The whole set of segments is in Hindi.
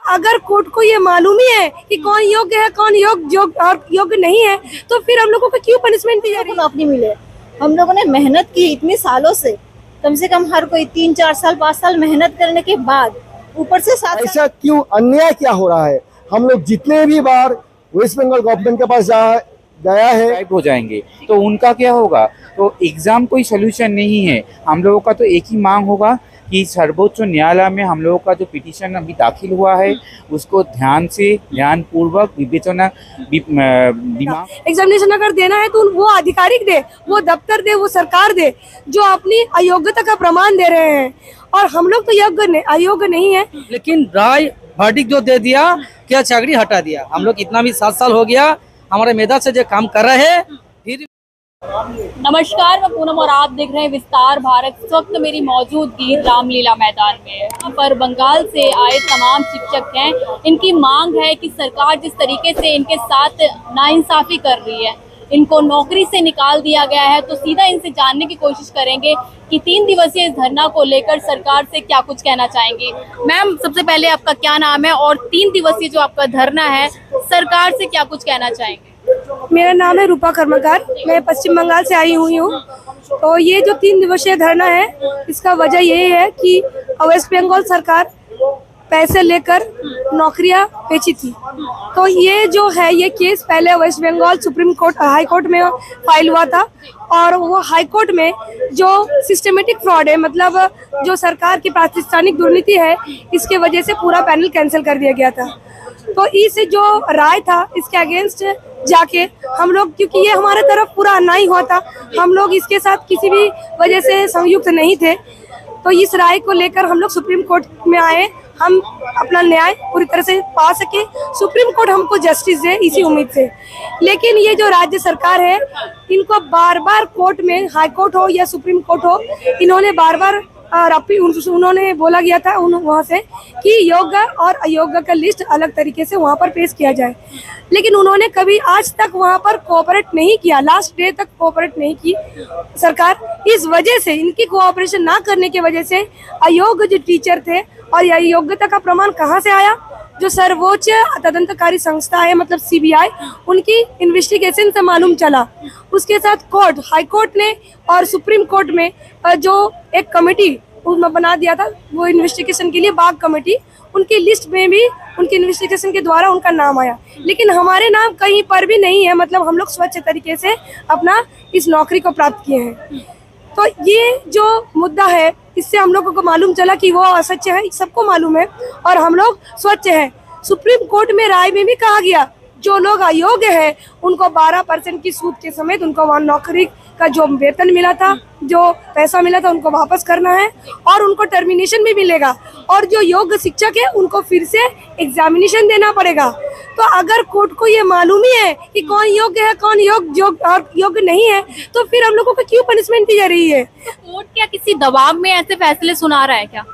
अगर कोर्ट को ये मालूम ही है कि कौन योग्य है कौन योग्य और योग्य नहीं है, तो फिर हम लोगों को क्यों पनिशमेंट दी जा रही है? नौकरी मिले। हम लोगों ने मेहनत की इतने सालों से कम हर कोई 3-4 साल 5 साल मेहनत करने के बाद ऊपर से 7 ऐसा क्यों, अन्याय क्या हो रहा है? हम लोग जितने भी बार वेस्ट बंगाल गवर्नमेंट के पास गया है, टाइप हो जाएंगे तो उनका क्या होगा? तो एग्जाम कोई सोल्यूशन नहीं है। हम लोगों का तो एक ही मांग होगा कि सर्वोच्च न्यायालय में हम लोगों का जो पिटीशन अभी दाखिल हुआ है उसको ध्यान पूर्वक विवेचना दिमाग एग्जामिनेशन अगर देना है तो वो आधिकारिक दे, वो दफ्तर दे, वो सरकार दे जो अपनी अयोग्यता का प्रमाण दे रहे हैं। और हम लोग तो अयोग्य नहीं है। लेकिन राय वर्डिक्ट जो दे दिया, क्या चाकरी हटा दिया। हम लोग इतना भी 7 साल हो गया हमारे मेधा से जो काम कर रहे हैं। फिर नमस्कार, मैं पूनम और आप देख रहे हैं विस्तार भारत। इस वक्त मेरी मौजूदगी रामलीला मैदान में है। यहाँ पर बंगाल से आए तमाम शिक्षक हैं। इनकी मांग है कि सरकार जिस तरीके से इनके साथ नाइंसाफी कर रही है, इनको नौकरी से निकाल दिया गया है, तो सीधा इनसे जानने की कोशिश करेंगे कि 3 दिवसीय इस धरना को लेकर सरकार से क्या कुछ कहना चाहेंगी। मैम, सबसे पहले आपका क्या नाम है और 3 दिवसीय जो आपका धरना है सरकार से क्या कुछ कहना चाहेंगे? मेरा नाम है रूपा कर्मकार, मैं पश्चिम बंगाल से आई हुई हूँ। तो ये जो 3 दिवसीय धरना है, इसका वजह ये है कि वेस्ट बंगाल सरकार पैसे लेकर नौकरियां बेची थी। तो ये जो है ये केस पहले West Bengal supreme court high court में फाइल हुआ था, और वो हाई कोर्ट में जो सिस्टमेटिक फ्रॉड है, मतलब जो सरकार की प्रातिष्ठानिक दुर्नीति है, इसके वजह से पूरा पैनल कैंसिल कर दिया गया था। तो इस जो राय था इसके अगेंस्ट जाके हम लोग, क्योंकि ये हमारे तरफ पूरा अन्याय हुआ था, हम लोग इसके साथ किसी भी वजह से संयुक्त नहीं थे, तो इस राय को लेकर हम लोग सुप्रीम कोर्ट में आए। हम अपना न्याय पूरी तरह से पा सके, सुप्रीम कोर्ट हमको जस्टिस दे, इसी उम्मीद से। लेकिन ये जो राज्य सरकार है, इनको बार बार कोर्ट में, हाई कोर्ट हो या सुप्रीम कोर्ट हो, इन्होंने बार बार उन्होंने बोला गया था वहाँ से कि योग्य और अयोग्य का लिस्ट अलग तरीके से वहाँ पर पेश किया जाए, लेकिन उन्होंने कभी आज तक वहाँ पर कोऑपरेट नहीं किया। लास्ट डे तक कोऑपरेट नहीं की सरकार। इस वजह से, इनकी कोऑपरेशन ना करने की वजह से अयोग्य जो टीचर थे, और यह योग्यता का प्रमाण कहाँ से आया? जो सर्वोच्च तदंतकारी संस्था है, मतलब सीबीआई, उनकी इन्वेस्टिगेशन से मालूम चला। उसके साथ कोर्ट, हाई कोर्ट ने और सुप्रीम कोर्ट में जो एक कमेटी बना दिया था वो इन्वेस्टिगेशन के लिए, बाग कमेटी, उनकी लिस्ट में भी उनकी इन्वेस्टिगेशन के द्वारा उनका नाम आया, लेकिन हमारे नाम कहीं पर भी नहीं है। मतलब हम लोग स्वच्छ तरीके से अपना इस नौकरी को प्राप्त किए हैं। तो ये जो मुद्दा है, इससे हम लोगों को मालूम चला कि वो असत्य है, सबको मालूम है, और हम लोग स्वच्छ हैं। सुप्रीम कोर्ट में राय में भी कहा गया जो लोग अयोग्य हैं उनको 12% की सूद के समेत उनको वहाँ नौकरी का जो वेतन मिला था, जो पैसा मिला था, उनको वापस करना है, और उनको टर्मिनेशन भी मिलेगा। और जो योग्य शिक्षक है उनको फिर से एग्जामिनेशन देना पड़ेगा। तो अगर कोर्ट को ये मालूम ही है कि कौन योग्य है कौन योग्य नहीं है, तो फिर हम लोगों को क्यों पनिशमेंट दी जा रही है? कोर्ट क्या किसी दबाव में ऐसे फैसले सुना रहा है क्या?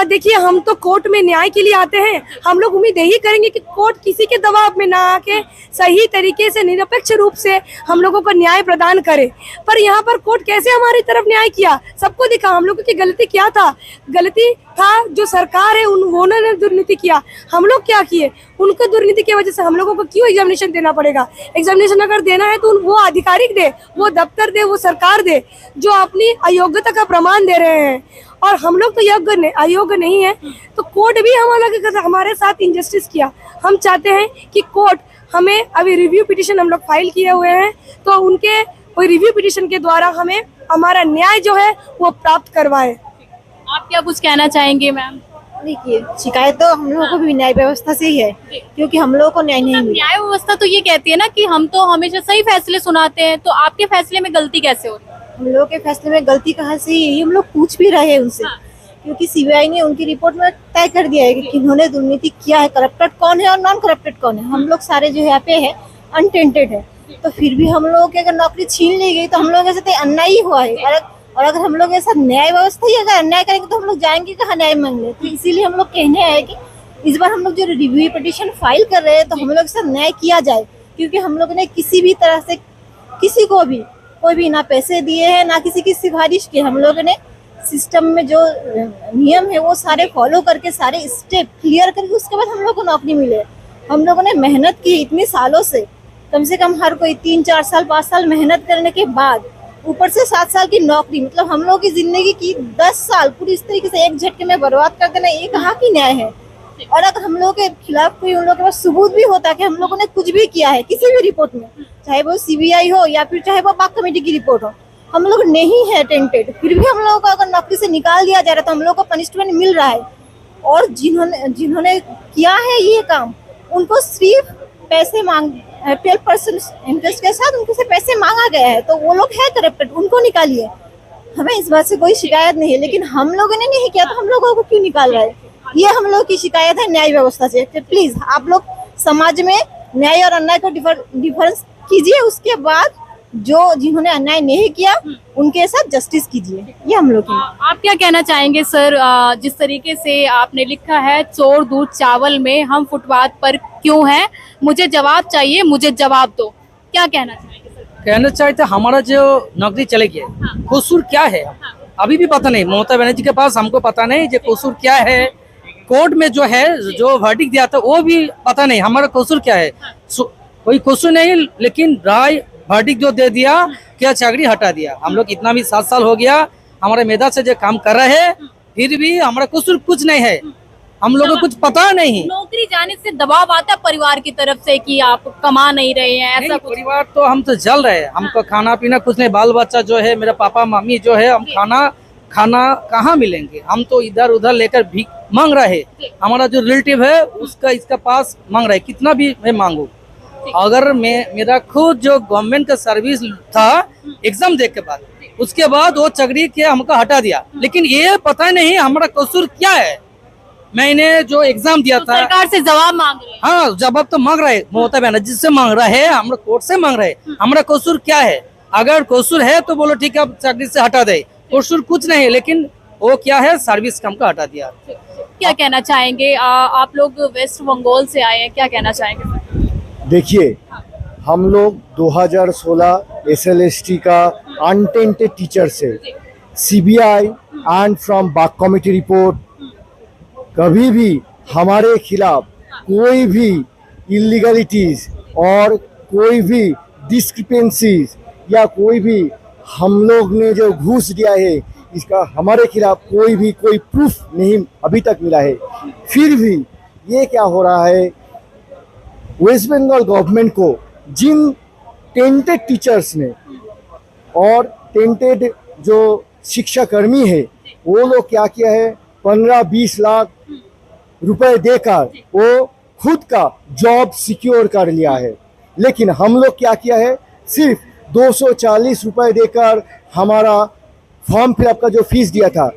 देखिए, हम तो कोर्ट में न्याय के लिए आते हैं। हम लोग उम्मीद यही करेंगे कि कोर्ट किसी के दबाव में ना आके सही तरीके से, निरपेक्ष रूप से हम लोगों को न्याय प्रदान करे। पर यहाँ पर कोर्ट कैसे हमारी तरफ न्याय किया? सबको दिखा हम लोगों की गलती क्या था। गलती था जो सरकार है उन्होंने दुर्नीति किया। हम लोग क्या किए? उनको दुर्नीति की वजह से हम लोगों को क्यों एग्जामिनेशन देना पड़ेगा? एग्जामिनेशन अगर देना है तो वो आधिकारिक दे, वो दफ्तर दे, वो सरकार दे जो अपनी अयोग्यता का प्रमाण दे रहे हैं। और हम लोग तो अयोग्य नहीं है, तो कोर्ट भी हमारे साथ इंजस्टिस किया। हम चाहते हैं कि कोर्ट हमें, अभी रिव्यू पिटीशन हम लोग फाइल किए हुए हैं, तो उनके कोई रिव्यू पिटीशन के द्वारा हमें हमारा न्याय जो है वो प्राप्त करवाए। आप क्या कुछ कहना चाहेंगे मैम? देखिए, शिकायत तो हम लोगों को भी न्याय व्यवस्था से ही है, क्योंकि हम लोगों को न्याय नहीं मिला। न्याय व्यवस्था तो ये कहती है ना कि हम तो हमेशा सही फैसले सुनाते हैं, तो आपके फैसले में गलती कैसे हो रही है? हम लोगों के फैसले में गलती कहाँ से? यही हम लोग पूछ भी रहे हैं उनसे, क्योंकि सीबीआई ने उनकी रिपोर्ट में तय कर दिया है कि किन्होंने दुर्नीति किया है, करप्टेड कौन है और नॉन करप्टेड कौन है। हम लोग सारे जो यहाँ पे है अनटेंटेड है, तो फिर भी हम लोगों की अगर नौकरी छीन ली गई तो हम लोग ऐसे अन्याय ही हुआ है। और अगर हम लोग ऐसा न्याय व्यवस्था ही अगर अन्याय करेंगे तो हम लोग जाएंगे कहाँ न्याय मांगने? तो इसीलिए हम लोग कहने आए कि इस बार हम लोग जो रिव्यू पिटीशन फाइल कर रहे हैं तो हम लोग से न्याय किया जाए, क्योंकि हम लोग ने किसी भी तरह से किसी को भी कोई भी ना पैसे दिए हैं ना किसी की सिफारिश की। हम लोगों ने सिस्टम में जो नियम है वो सारे फॉलो करके, सारे स्टेप क्लियर करके उसके बाद हम लोग को नौकरी मिले। हम लोगों ने मेहनत की इतने सालों से कम हर कोई 3-4 साल 5 साल मेहनत करने के बाद ऊपर से 7 साल की नौकरी, मतलब हम लोग की जिंदगी की 10 साल पूरी इस तरीके से एक झटके में बर्बाद कर देना, ये कहाँ की न्याय है। और अगर हम लोग के खिलाफ कोई उन लोगों के पास सबूत भी होता कि हम लोगों ने कुछ भी किया है किसी भी रिपोर्ट में, चाहे वो सीबीआई हो या फिर चाहे वो पाक कमेटी की रिपोर्ट हो, हम लोग नहीं है टेंटेड, फिर भी हम लोगों को अगर नौकरी से निकाल दिया जा रहा है तो हम लोग को पनिशमेंट मिल रहा है। और जिन्होंने किया है ये काम, उनको सिर्फ पैसे मांग 12% इंटरेस्ट के साथ उनके से पैसे मांगा गया है, तो वो लोग है करप्टेड, उनको निकालिए। हमें इस बात से कोई शिकायत नहीं है, लेकिन हम लोगों ने नहीं किया तो हम लोगों को क्यों निकाल रहा है, ये हम लोग की शिकायत है न्याय व्यवस्था से। प्लीज आप लोग समाज में न्याय और अन्याय को डिफरेंस कीजिए, उसके बाद जो जिन्होंने अन्याय नहीं किया उनके साथ जस्टिस कीजिए, ये हम लोग की। आप क्या कहना चाहेंगे सर, जिस तरीके से आपने लिखा है चोर दूध चावल में हम फुटपाथ पर क्यों हैं, मुझे जवाब चाहिए, मुझे जवाब दो, क्या कहना चाहेंगे सर? कहना चाहते हमारा जो नौकरी चले गया, कसूर क्या है अभी भी पता नहीं। ममता बनर्जी के पास हमको पता नहीं जो कसूर क्या है, कोर्ट में जो है जो वर्डिक्ट दिया था वो भी पता नहीं हमारा कसूर क्या है। कोई कसूर नहीं, लेकिन राय वर्डिक्ट जो दे दिया क्या चाकरी हटा दिया। हम लोग इतना भी 7 साल हो गया हमारे मेधा से जो काम कर रहे हैं, फिर भी हमारा कसूर कुछ नहीं है, हम लोगों को कुछ पता नहीं। नौकरी जाने से दबाव आता है परिवार की तरफ से कि आप कमा नहीं रहे हैं, ऐसा कुछ? परिवार तो हम तो जल रहे हैं, हमको खाना पीना कुछ नहीं, बाल बच्चा जो है मेरा पापा मम्मी जो है, हम खाना कहाँ मिलेंगे, हम तो इधर उधर लेकर भीख मांग रहे हैं। हमारा जो रिलेटिव है उसका इसका पास मांग रहा है, कितना भी मैं मांगू। अगर मेरा खुद जो गवर्नमेंट का सर्विस था एग्जाम दे के बाद, उसके बाद वो चाकरी के हमको हटा दिया, लेकिन ये पता नहीं हमारा कसूर क्या है। मैंने जो एग्जाम दिया था सरकार से जवाब मांग रहे हैं। हाँ, जवाब तो मांग रहे, ममता बनर्जी से मांग रहे हैं, हम लोग कोर्ट से मांग रहे, हमारा कसूर क्या है। अगर कसूर है तो बोलो ठीक है अब चाकरी से हटा दे, कसूर कुछ नहीं है, लेकिन वो क्या है सर्विस का हमको हटा दिया। क्या कहना चाहेंगे, आप लोग वेस्ट बंगाल से आए हैं, क्या कहना चाहेंगे? देखिए, हम लोग 2016 SLST का अनटेंटेड टीचर से CBI एंड फ्रॉम बाक कमेटी रिपोर्ट, कभी भी हमारे खिलाफ कोई भी इलीगलिटीज और कोई भी डिस्क्रिपेंसीज या कोई भी हम लोग ने जो घूस दिया है इसका हमारे खिलाफ कोई प्रूफ नहीं अभी तक मिला है। फिर भी ये क्या हो रहा है, वेस्ट बंगाल गवर्नमेंट को जिन टेंटेड टीचर्स ने और टेंटेड जो शिक्षा कर्मी है वो लोग क्या किया है, 15-20 लाख रुपए देकर वो खुद का जॉब सिक्योर कर लिया है। लेकिन हम लोग क्या किया है, सिर्फ 240 रुपए देकर हमारा फॉर्म फिलअप का जो फीस दिया था,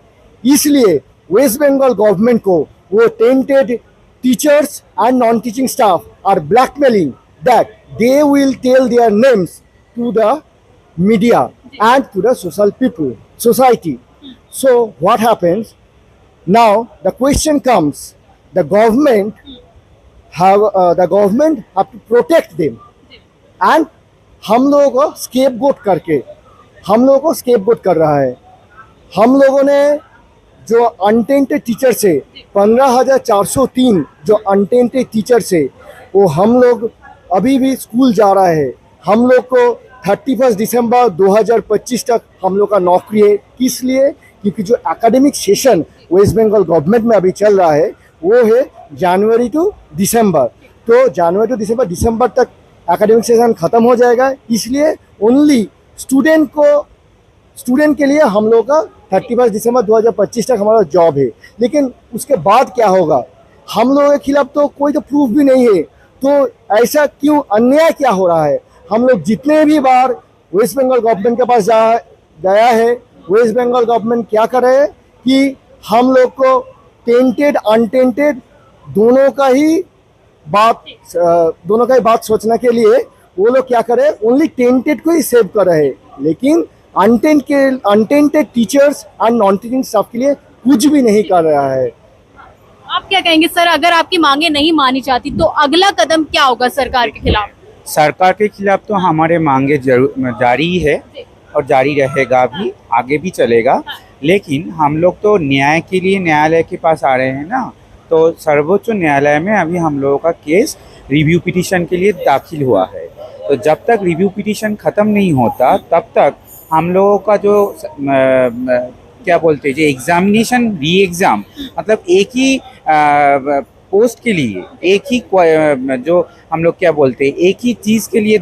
इसलिए वेस्ट बंगाल गवर्नमेंट को वो tainted teachers and non-teaching staff are blackmailing that they will tell their names to the media and to the society. So what happens now? The question comes: the government have to protect them, and हम लोगों को स्केपगोट कर रहा है। हम लोगों ने जो अनटेंटेड टीचर से 15,403 जो अनटेंटेड टीचर से वो हम लोग अभी भी स्कूल जा रहा है। हम लोग को 31 दिसंबर 2025 तक हम लोग का नौकरी है। किस लिए? क्योंकि जो academic session West Bengal government में अभी चल रहा है वो है जनवरी टू दिसंबर। तो जनवरी टू दिसंबर तक एकेडमिक सेशन ख़त्म हो जाएगा, इसलिए ओनली स्टूडेंट के लिए हम लोग का 31 दिसंबर 2025 तक हमारा जॉब है। लेकिन उसके बाद क्या होगा, हम लोगों के खिलाफ तो कोई तो प्रूफ भी नहीं है, तो ऐसा क्यों, अन्याय क्या हो रहा है। हम लोग जितने भी बार वेस्ट बंगाल गवर्नमेंट के पास गया है, वेस्ट बंगाल गवर्नमेंट क्या कर रहे हैं कि हम लोग को टेंटेड अनटेंटेड दोनों का ही बात सोचने के लिए वो लोग क्या कर रहे हैं, ओनली टेंटेड को ही सेव कर रहे हैं, लेकिन unattended teachers and non teaching staff के लिए कुछ भी नहीं कर रहा है। आप क्या कहेंगे सर, अगर आपकी मांगे नहीं मानी जाती तो अगला कदम क्या होगा सरकार के खिलाफ? सरकार के खिलाफ तो हमारे मांगे जारी है और जारी रहेगा भी, आगे भी चलेगा। लेकिन हम लोग तो न्याय के लिए न्यायालय के पास आ रहे हैं ना, तो सर्वोच्च न्यायालय में अभी हम लोगों का केस रिव्यू पिटीशन के लिए दाखिल हुआ है। तो जब तक रिव्यू पिटीशन ख़त्म नहीं होता तब तक हम लोगों का जो क्या बोलते हैं, जो एग्जामिनेशन री एग्ज़ाम, मतलब एक ही पोस्ट के लिए एक ही जो हम लोग क्या बोलते हैं, एक ही चीज़ के लिए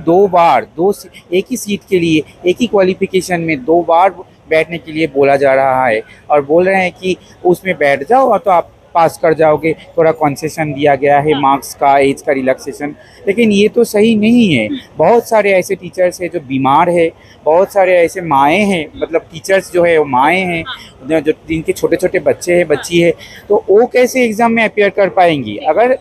एक ही सीट के लिए एक ही क्वालिफिकेशन में 2 बार बैठने के लिए बोला जा रहा है, और बोल रहे हैं कि उसमें बैठ जाओ और तो आप पास कर जाओगे, थोड़ा कंसेशन दिया गया है मार्क्स का, एज का रिलैक्सेशन। लेकिन ये तो सही नहीं है। बहुत सारे ऐसे टीचर्स हैं जो बीमार है, बहुत सारे ऐसे माएँ हैं, मतलब टीचर्स जो है वो माएँ हैं जो जिनके छोटे छोटे बच्चे हैं, बच्ची है, तो वो कैसे एग्ज़ाम में अपियर कर पाएंगी? अगर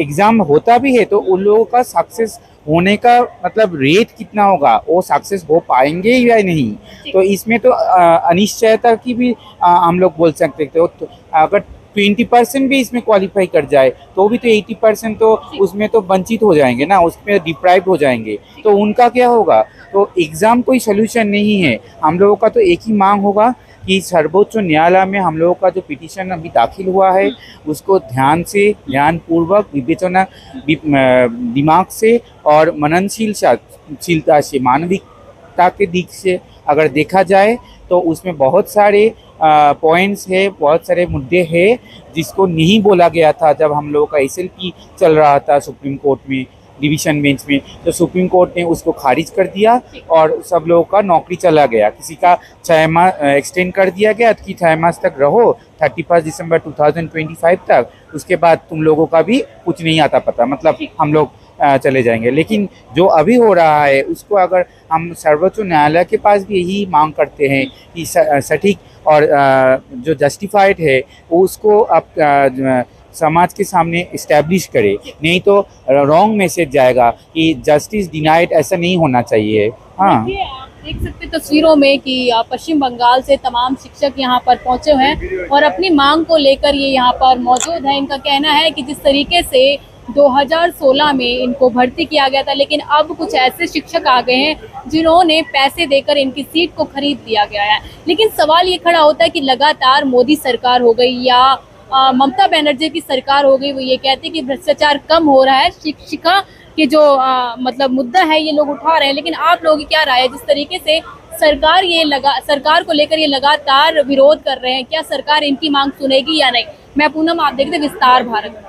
एग्ज़ाम होता भी है तो उन लोगों का सक्सेस होने का मतलब रेट कितना होगा, वो सक्सेस हो पाएंगे या नहीं? तो इसमें तो अनिश्चयता की भी हम लोग बोल सकते थे। तो अगर 20% भी इसमें क्वालिफाई कर जाए तो भी तो 80% तो उसमें तो वंचित हो जाएंगे ना, उसमें डिप्राइव्ड हो जाएंगे, तो उनका क्या होगा? तो एग्ज़ाम कोई सोल्यूशन नहीं है। हम लोगों का तो एक ही मांग होगा कि सर्वोच्च न्यायालय में हम लोगों का जो पिटीशन अभी दाखिल हुआ है उसको ध्यानपूर्वक विवेचना, दिमाग से और मननशीलता से, मानविकता के दिख से अगर देखा जाए तो उसमें बहुत सारे पॉइंट्स है, बहुत सारे मुद्दे हैं जिसको नहीं बोला गया था जब हम लोगों का SLP चल रहा था सुप्रीम कोर्ट में, डिवीज़न बेंच में। तो सुप्रीम कोर्ट ने उसको खारिज कर दिया और सब लोगों का नौकरी चला गया। किसी का 6 माह एक्सटेंड कर दिया गया कि 6 माह तक रहो, 31 दिसंबर 2025 तक, उसके बाद तुम लोगों का भी कुछ नहीं आता पता, मतलब हम लोग चले जाएंगे। लेकिन जो अभी हो रहा है उसको अगर हम सर्वोच्च न्यायालय के पास भी यही मांग करते हैं कि सटीक और जो जस्टिफाइड है उसको आप समाज के इस्टेब्लिश इस्टेब्लिश करे, नहीं तो रॉन्ग मैसेज जाएगा कि जस्टिस डिनाइड, ऐसा नहीं होना चाहिए। हाँ, देखिए, आप देख सकते तस्वीरों में कि पश्चिम बंगाल से तमाम शिक्षक यहाँ पर पहुंचे हुए हैं और अपनी मांग को लेकर ये यहाँ पर मौजूद है। इनका कहना है कि जिस तरीके से 2016 में इनको भर्ती किया गया था, लेकिन अब कुछ ऐसे शिक्षक आ गए हैं जिन्होंने पैसे देकर इनकी सीट को खरीद लिया गया है। लेकिन सवाल ये खड़ा होता है कि लगातार मोदी सरकार हो गई या ममता बनर्जी की सरकार हो गई, वो ये कहते हैं कि भ्रष्टाचार कम हो रहा है, शिक्षा के जो मतलब मुद्दा है ये लोग उठा रहे हैं। लेकिन आप लोगों की क्या राय है, जिस तरीके से सरकार को लेकर ये लगातार विरोध कर रहे हैं, क्या सरकार इनकी मांग सुनेगी या नहीं? मैं पूनम, आप देखते विस्तार भारत।